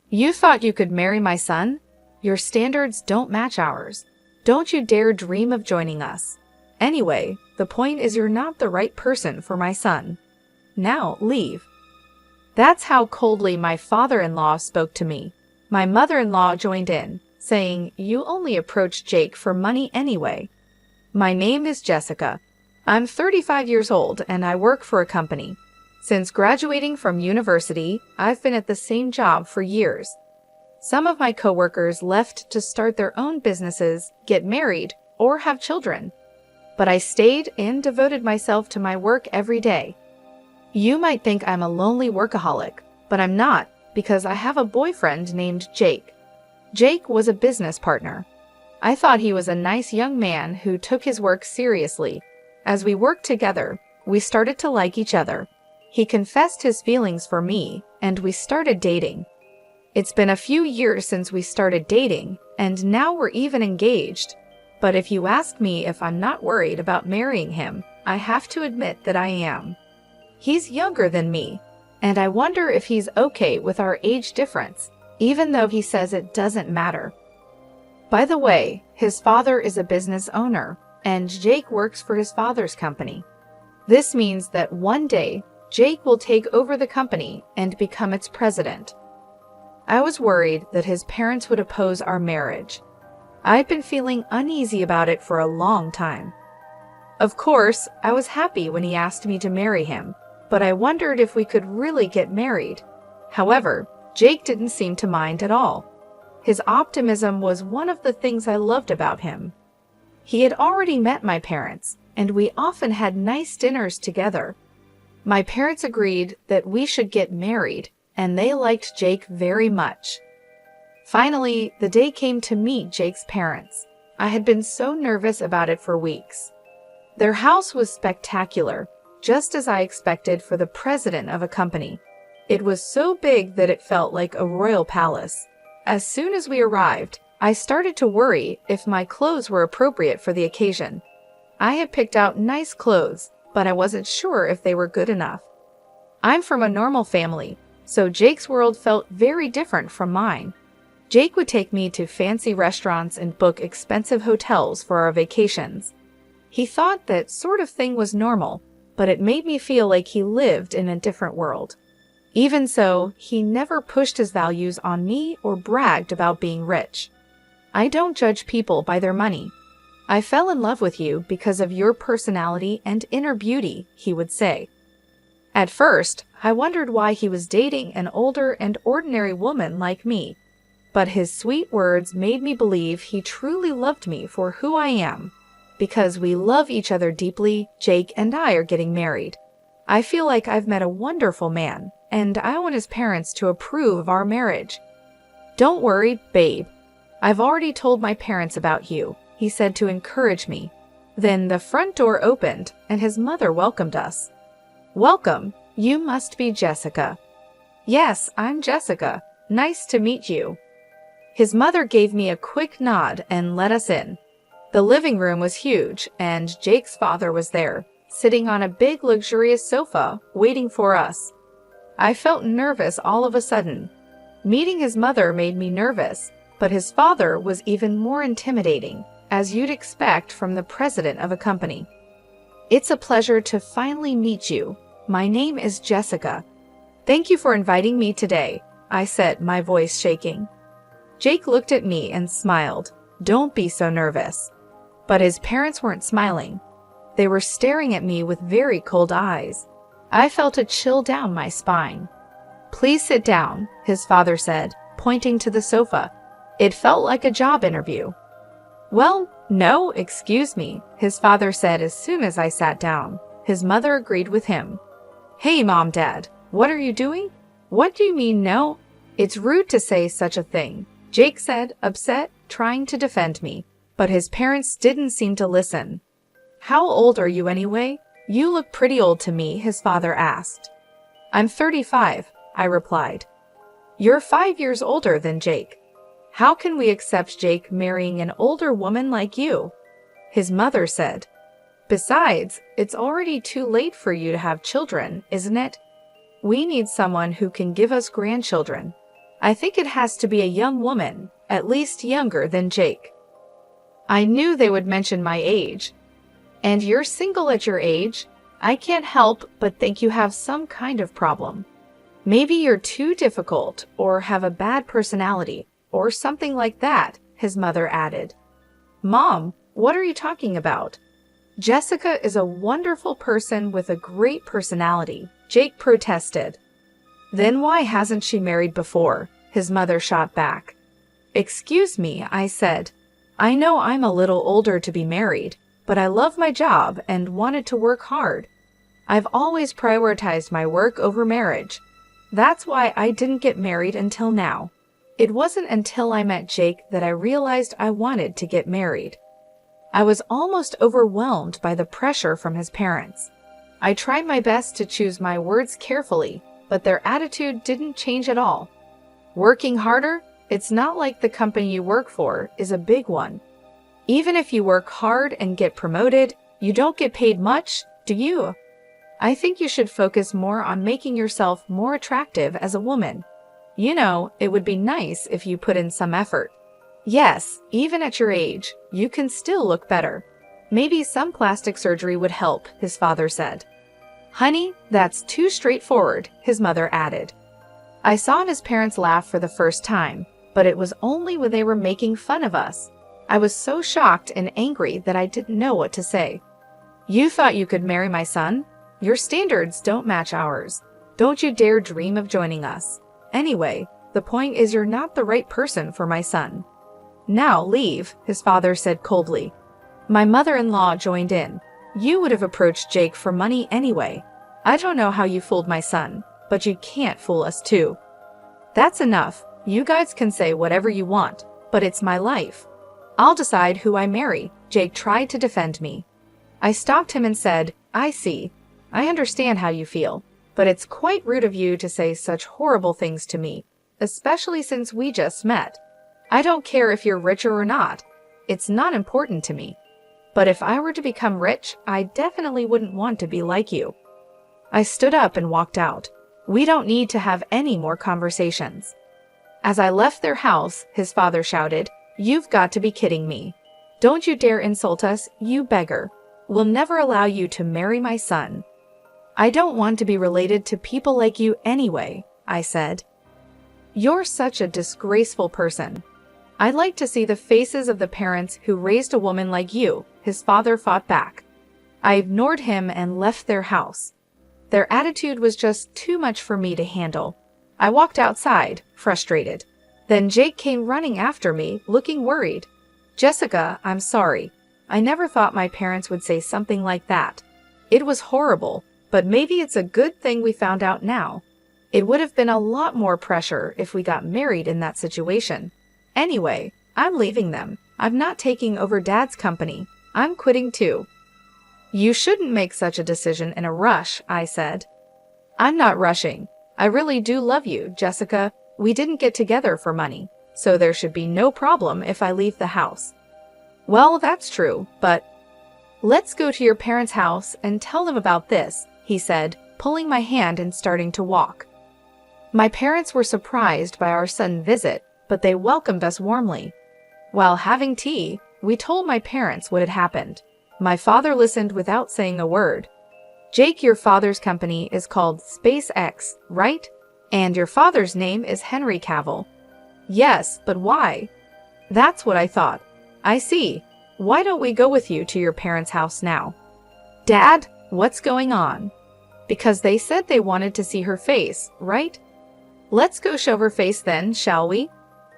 You thought you could marry my son? Your standards don't match ours. Don't you dare dream of joining us. Anyway, the point is you're not the right person for my son. Now, leave." That's how coldly my father-in-law spoke to me. My mother-in-law joined in, saying, "You only approached Jake for money anyway." "My name is Jessica. I'm 35 years old and I work for a company. Since graduating from university, I've been at the same job for years. Some of my coworkers left to start their own businesses, get married, or have children. But I stayed and devoted myself to my work every day. You might think I'm a lonely workaholic, but I'm not, because I have a boyfriend named Jake. Jake was a business partner. I thought he was a nice young man who took his work seriously. As we worked together, we started to like each other. He confessed his feelings for me, and we started dating. It's been a few years since we started dating, and now we're even engaged. But if you ask me if I'm not worried about marrying him, I have to admit that I am. He's younger than me, and I wonder if he's okay with our age difference, even though he says it doesn't matter. By the way, his father is a business owner, and Jake works for his father's company. This means that one day, Jake will take over the company and become its president. I was worried that his parents would oppose our marriage. I'd been feeling uneasy about it for a long time. Of course, I was happy when he asked me to marry him, but I wondered if we could really get married. However, Jake didn't seem to mind at all. His optimism was one of the things I loved about him. He had already met my parents, and we often had nice dinners together. My parents agreed that we should get married, and they liked Jake very much. Finally, the day came to meet Jake's parents. I had been so nervous about it for weeks. Their house was spectacular, just as I expected for the president of a company. It was so big that it felt like a royal palace. As soon as we arrived, I started to worry if my clothes were appropriate for the occasion. I had picked out nice clothes, but I wasn't sure if they were good enough. I'm from a normal family, so Jake's world felt very different from mine. Jake would take me to fancy restaurants and book expensive hotels for our vacations. He thought that sort of thing was normal, but it made me feel like he lived in a different world. Even so, he never pushed his values on me or bragged about being rich. "I don't judge people by their money. I fell in love with you because of your personality and inner beauty," he would say. At first, I wondered why he was dating an older and ordinary woman like me, but his sweet words made me believe he truly loved me for who I am. Because we love each other deeply, Jake and I are getting married. I feel like I've met a wonderful man, and I want his parents to approve of our marriage. "Don't worry, babe. I've already told my parents about you," he said to encourage me. Then the front door opened, and his mother welcomed us. "Welcome. You must be Jessica." "Yes, I'm Jessica. Nice to meet you." His mother gave me a quick nod and let us in. The living room was huge, and Jake's father was there, sitting on a big luxurious sofa, waiting for us. I felt nervous all of a sudden. Meeting his mother made me nervous, but his father was even more intimidating, as you'd expect from the president of a company. "It's a pleasure to finally meet you. My name is Jessica. Thank you for inviting me today," I said, my voice shaking. Jake looked at me and smiled. "Don't be so nervous." But his parents weren't smiling. They were staring at me with very cold eyes. I felt a chill down my spine. "Please sit down," his father said, pointing to the sofa. It felt like a job interview. "Well, no, excuse me," his father said as soon as I sat down. His mother agreed with him. "Hey, Mom, Dad, what are you doing?" "What do you mean, no? It's rude to say such a thing," Jake said, upset, trying to defend me. But his parents didn't seem to listen. "How old are you anyway? You look pretty old to me," his father asked. "I'm 35, I replied. "You're 5 years older than Jake. How can we accept Jake marrying an older woman like you?" His mother said. "Besides, it's already too late for you to have children, isn't it? We need someone who can give us grandchildren." I think it has to be a young woman, at least younger than Jake. I knew they would mention my age. And you're single at your age? I can't help but think you have some kind of problem. Maybe you're too difficult or have a bad personality or something like that, his mother added. Mom, what are you talking about? Jessica is a wonderful person with a great personality, Jake protested. Then why hasn't she married before? His mother shot back. Excuse me, I said. I know I'm a little older to be married, but I love my job and wanted to work hard. I've always prioritized my work over marriage. That's why I didn't get married until now. It wasn't until I met Jake that I realized I wanted to get married. I was almost overwhelmed by the pressure from his parents. I tried my best to choose my words carefully, but their attitude didn't change at all. Working harder? It's not like the company you work for is a big one. Even if you work hard and get promoted, you don't get paid much, do you? I think you should focus more on making yourself more attractive as a woman. You know, it would be nice if you put in some effort. Yes, even at your age, you can still look better. Maybe some plastic surgery would help, his father said. Honey, that's too straightforward, his mother added. I saw his parents laugh for the first time, but it was only when they were making fun of us. I was so shocked and angry that I didn't know what to say. You thought you could marry my son? Your standards don't match ours. Don't you dare dream of joining us. Anyway, the point is you're not the right person for my son. Now leave, his father said coldly. My mother-in-law joined in. You would have approached Jake for money anyway. I don't know how you fooled my son, but you can't fool us too. That's enough. You guys can say whatever you want, but it's my life. I'll decide who I marry, Jake tried to defend me. I stopped him and said, I see. I understand how you feel, but it's quite rude of you to say such horrible things to me, especially since we just met. I don't care if you're richer or not. It's not important to me. But if I were to become rich, I definitely wouldn't want to be like you. I stood up and walked out. We don't need to have any more conversations. As I left their house, his father shouted, You've got to be kidding me. Don't you dare insult us, you beggar. We'll never allow you to marry my son. I don't want to be related to people like you anyway, I said. You're such a disgraceful person. I'd like to see the faces of the parents who raised a woman like you, his father fought back. I ignored him and left their house. Their attitude was just too much for me to handle. I walked outside, frustrated. Then Jake came running after me, looking worried. Jessica, I'm sorry. I never thought my parents would say something like that. It was horrible, but maybe it's a good thing we found out now. It would have been a lot more pressure if we got married in that situation. Anyway, I'm leaving them. I'm not taking over Dad's company. I'm quitting too. You shouldn't make such a decision in a rush, I said. I'm not rushing. I really do love you, Jessica. We didn't get together for money, so there should be no problem if I leave the house. Well, that's true, but let's go to your parents' house and tell them about this, he said, pulling my hand and starting to walk. My parents were surprised by our sudden visit, but they welcomed us warmly. While having tea, we told my parents what had happened. My father listened without saying a word. Jake, your father's company is called SpaceX, right? And your father's name is Henry Cavill. Yes, but why? That's what I thought. I see. Why don't we go with you to your parents' house now? Dad, what's going on? Because they said they wanted to see her face, right? Let's go show her face then, shall we?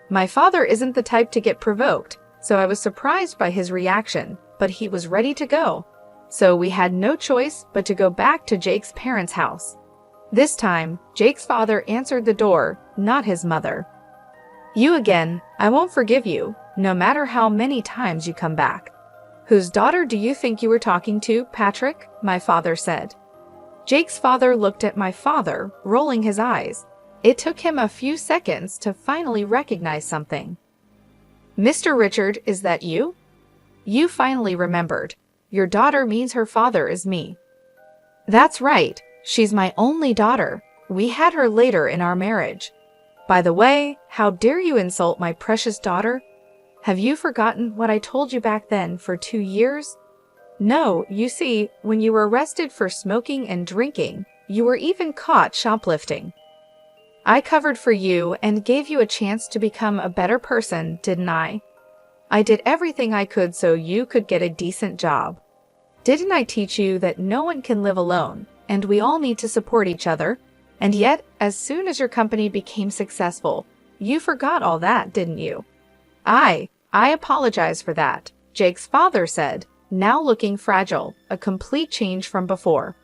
My father isn't the type to get provoked, so I was surprised by his reaction, but he was ready to go. So we had no choice but to go back to Jake's parents' house. This time, Jake's father answered the door, not his mother. You again, I won't forgive you, no matter how many times you come back. Whose daughter do you think you were talking to, Patrick? My father said. Jake's father looked at my father, rolling his eyes. It took him a few seconds to finally recognize something. Mr. Richard, is that you? You finally remembered. Your daughter means her father is me. That's right. She's my only daughter. We had her later in our marriage. By the way, how dare you insult my precious daughter? Have you forgotten what I told you back then for 2 years? No, you see, when you were arrested for smoking and drinking, you were even caught shoplifting. I covered for you and gave you a chance to become a better person, didn't I? I did everything I could so you could get a decent job. Didn't I teach you that no one can live alone, and we all need to support each other? And yet, as soon as your company became successful, you forgot all that, didn't you? I apologize for that, Jake's father said, now looking fragile, a complete change from before.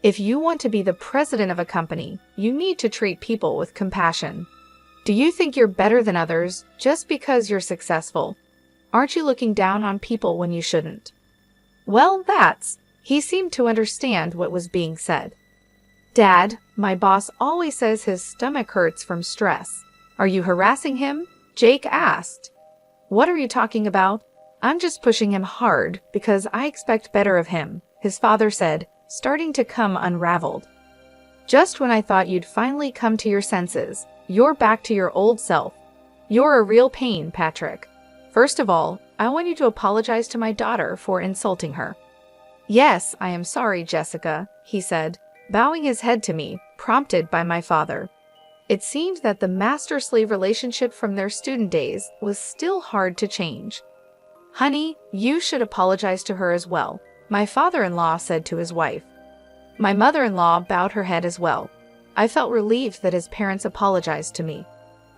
If you want to be the president of a company, you need to treat people with compassion. Do you think you're better than others just because you're successful? Aren't you looking down on people when you shouldn't? Well, he seemed to understand what was being said. Dad, my boss always says his stomach hurts from stress. Are you harassing him? Jake asked. What are you talking about? I'm just pushing him hard because I expect better of him, his father said, starting to come unraveled. Just when I thought you'd finally come to your senses, you're back to your old self. You're a real pain, Patrick. First of all, I want you to apologize to my daughter for insulting her. Yes, I am sorry, Jessica, he said, bowing his head to me, prompted by my father. It seemed that the master-slave relationship from their student days was still hard to change. Honey, you should apologize to her as well, my father-in-law said to his wife. My mother-in-law bowed her head as well. I felt relieved that his parents apologized to me.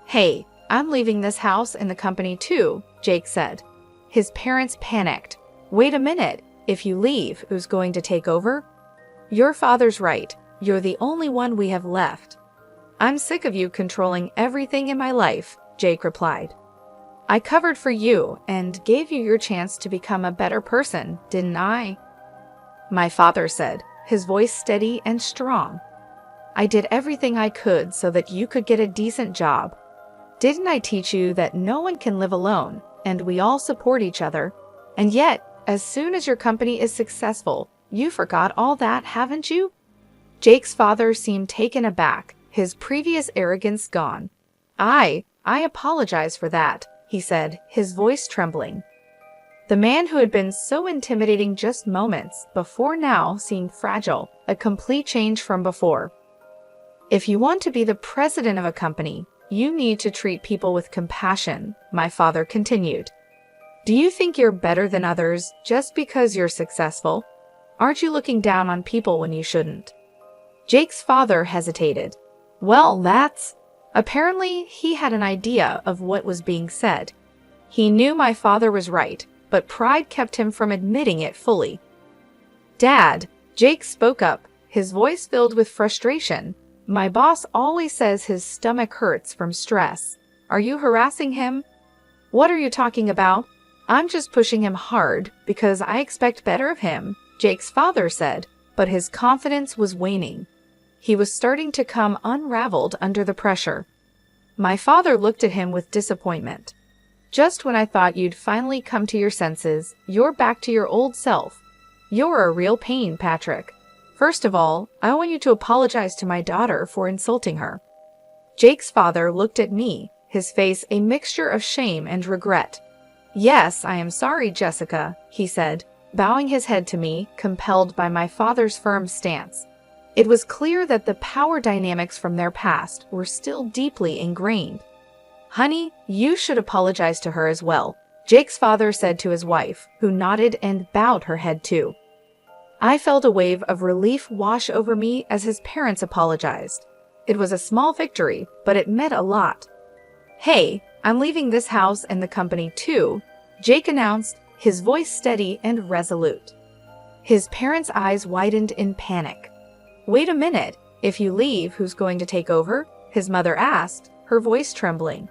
Hey, I'm leaving this house and the company too, Jake said. His parents panicked. Wait a minute, if you leave, who's going to take over? Your father's right, you're the only one we have left. I'm sick of you controlling everything in my life, Jake replied. I covered for you and gave you your chance to become a better person, didn't I? My father said, his voice steady and strong. I did everything I could so that you could get a decent job. Didn't I teach you that no one can live alone and we all support each other? And yet, as soon as your company is successful, you forgot all that, haven't you? Jake's father seemed taken aback, his previous arrogance gone. I apologize for that, he said, his voice trembling. The man who had been so intimidating just moments before now seemed fragile, a complete change from before. If you want to be the president of a company, you need to treat people with compassion, my father continued. Do you think you're better than others just because you're successful? Aren't you looking down on people when you shouldn't? Jake's father hesitated. Well, apparently he had an idea of what was being said. He knew my father was right, but pride kept him from admitting it fully. Dad, Jake spoke up, his voice filled with frustration. My boss always says his stomach hurts from stress. Are you harassing him? What are you talking about? I'm just pushing him hard because I expect better of him, Jake's father said, but his confidence was waning. He was starting to come unraveled under the pressure. My father looked at him with disappointment. Just when I thought you'd finally come to your senses, you're back to your old self. You're a real pain, Patrick. First of all, I want you to apologize to my daughter for insulting her. Jake's father looked at me, his face a mixture of shame and regret. Yes, I am sorry, Jessica, he said, bowing his head to me, compelled by my father's firm stance. It was clear that the power dynamics from their past were still deeply ingrained. Honey, you should apologize to her as well, Jake's father said to his wife, who nodded and bowed her head too. I felt a wave of relief wash over me as his parents apologized. It was a small victory, but it meant a lot. Hey, I'm leaving this house and the company too, Jake announced, his voice steady and resolute. His parents' eyes widened in panic. Wait a minute, if you leave, who's going to take over? His mother asked, her voice trembling.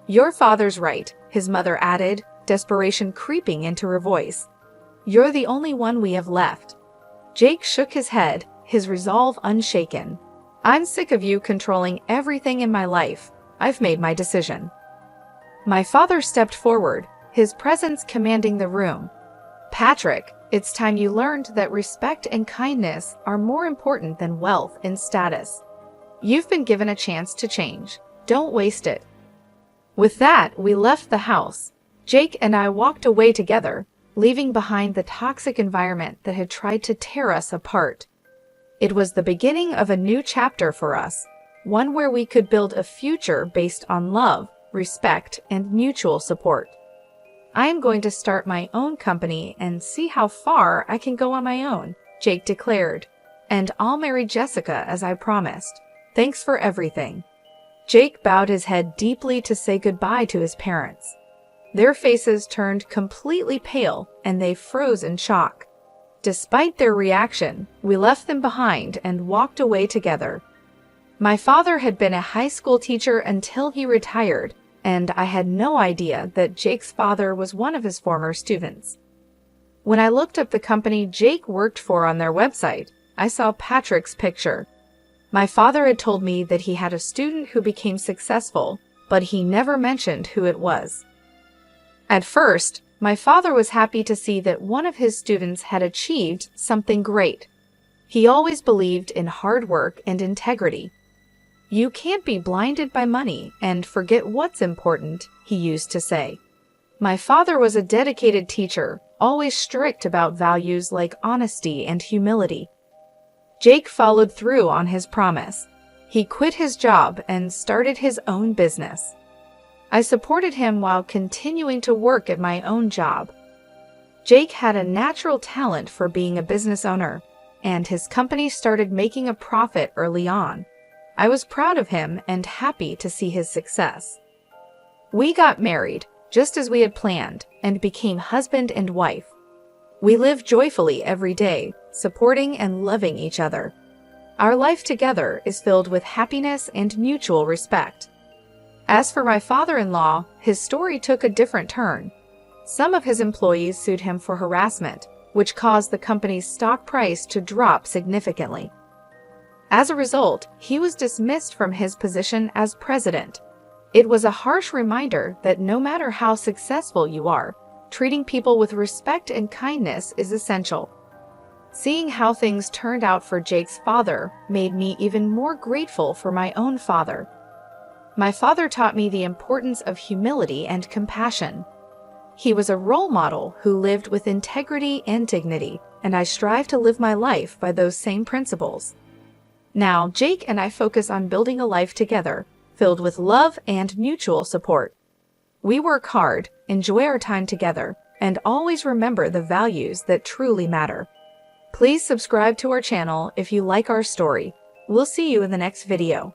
Your father's right, his mother added, desperation creeping into her voice. You're the only one we have left. Jake shook his head, his resolve unshaken. I'm sick of you controlling everything in my life. I've made my decision. My father stepped forward, his presence commanding the room. Patrick, it's time you learned that respect and kindness are more important than wealth and status. You've been given a chance to change. Don't waste it. With that, we left the house. Jake and I walked away together, leaving behind the toxic environment that had tried to tear us apart. It was the beginning of a new chapter for us, one where we could build a future based on love, respect, and mutual support. I am going to start my own company and see how far I can go on my own, Jake declared. And I'll marry Jessica as I promised. Thanks for everything. Jake bowed his head deeply to say goodbye to his parents. Their faces turned completely pale and they froze in shock. Despite their reaction, we left them behind and walked away together. My father had been a high school teacher until he retired, and I had no idea that Jake's father was one of his former students. When I looked up the company Jake worked for on their website, I saw Patrick's picture. My father had told me that he had a student who became successful, but he never mentioned who it was. At first, my father was happy to see that one of his students had achieved something great. He always believed in hard work and integrity. You can't be blinded by money and forget what's important, he used to say. My father was a dedicated teacher, always strict about values like honesty and humility. Jake followed through on his promise. He quit his job and started his own business. I supported him while continuing to work at my own job. Jake had a natural talent for being a business owner, and his company started making a profit early on. I was proud of him and happy to see his success. We got married, just as we had planned, and became husband and wife. We lived joyfully every day, supporting and loving each other. Our life together is filled with happiness and mutual respect. As for my father-in-law, his story took a different turn. Some of his employees sued him for harassment, which caused the company's stock price to drop significantly. As a result, he was dismissed from his position as president. It was a harsh reminder that no matter how successful you are, treating people with respect and kindness is essential. Seeing how things turned out for Jake's father made me even more grateful for my own father. My father taught me the importance of humility and compassion. He was a role model who lived with integrity and dignity, and I strive to live my life by those same principles. Now, Jake and I focus on building a life together, filled with love and mutual support. We work hard, enjoy our time together, and always remember the values that truly matter. Please subscribe to our channel if you like our story. We'll see you in the next video.